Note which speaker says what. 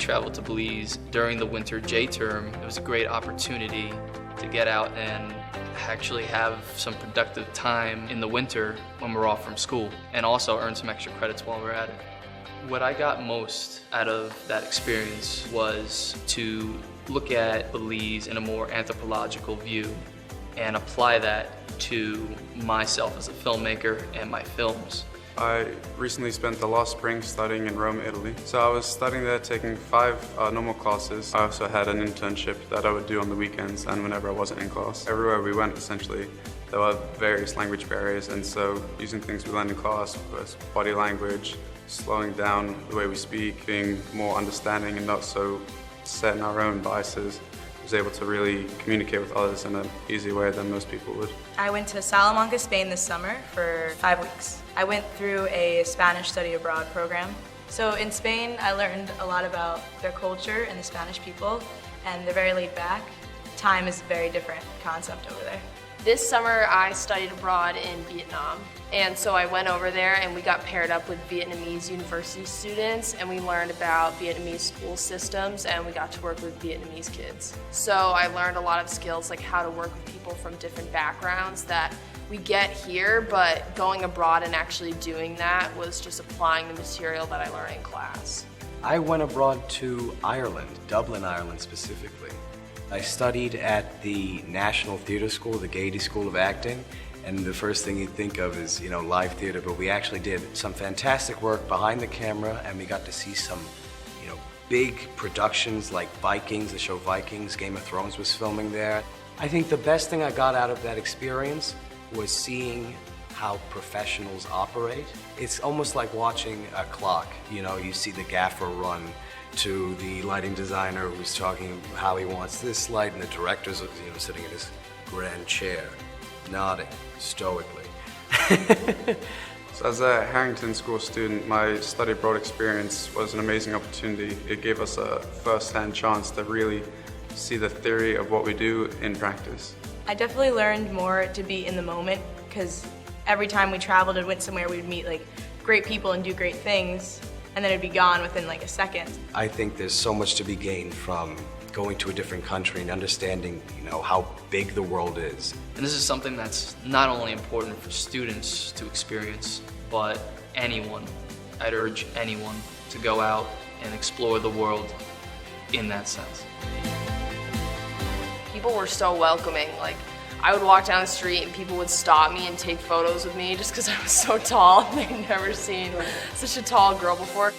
Speaker 1: traveled to Belize during the winter J term. It was a great opportunity to get out and actually have some productive time in the winter when we're off from school, and also earn some extra credits while we're at it. What I got most out of that experience was to look at Belize in a more anthropological view and apply that to myself as a filmmaker and my films.
Speaker 2: I recently spent the last spring studying in Rome, Italy. So I was studying there, taking 5 normal classes. I also had an internship that I would do on the weekends and whenever I wasn't in class. Everywhere we went, essentially, there were various language barriers, and so using things we learned in class was body language, slowing down the way we speak, being more understanding and not so set in our own biases, was able to really communicate with others in an easier way than most people would.
Speaker 3: I went to Salamanca, Spain this summer for 5 weeks. I went through a Spanish study abroad program. So in Spain, I learned a lot about their culture and the Spanish people, and they're very laid back. Time is a very different concept over there.
Speaker 4: This summer I studied abroad in Vietnam, and so I went over there and we got paired up with Vietnamese university students, and we learned about Vietnamese school systems, and we got to work with Vietnamese kids. So I learned a lot of skills like how to work with people from different backgrounds that we get here, but going abroad and actually doing that was just applying the material that I learned in class.
Speaker 5: I went abroad to Ireland, Dublin, Ireland specifically. I studied at the National Theatre School, the Gaiety School of Acting, and the first thing you think of is, live theater, but we actually did some fantastic work behind the camera, and we got to see some, big productions like Vikings, the show Vikings, Game of Thrones was filming there. I think the best thing I got out of that experience was seeing how professionals operate. It's almost like watching a clock. You see the gaffer run to the lighting designer who's talking how he wants this light, and the director's sitting in his grand chair, nodding stoically.
Speaker 2: So as a Harrington School student, my study abroad experience was an amazing opportunity. It gave us a first-hand chance to really see the theory of what we do in practice.
Speaker 3: I definitely learned more to be in the moment, because every time we traveled and went somewhere, we would meet great people and do great things, and then it'd be gone within a second.
Speaker 5: I think there's so much to be gained from going to a different country and understanding, how big the world is.
Speaker 1: And this is something that's not only important for students to experience, but anyone. I'd urge anyone to go out and explore the world in that sense.
Speaker 4: People were so welcoming. I would walk down the street and people would stop me and take photos with me just because I was so tall and they'd never seen such a tall girl before.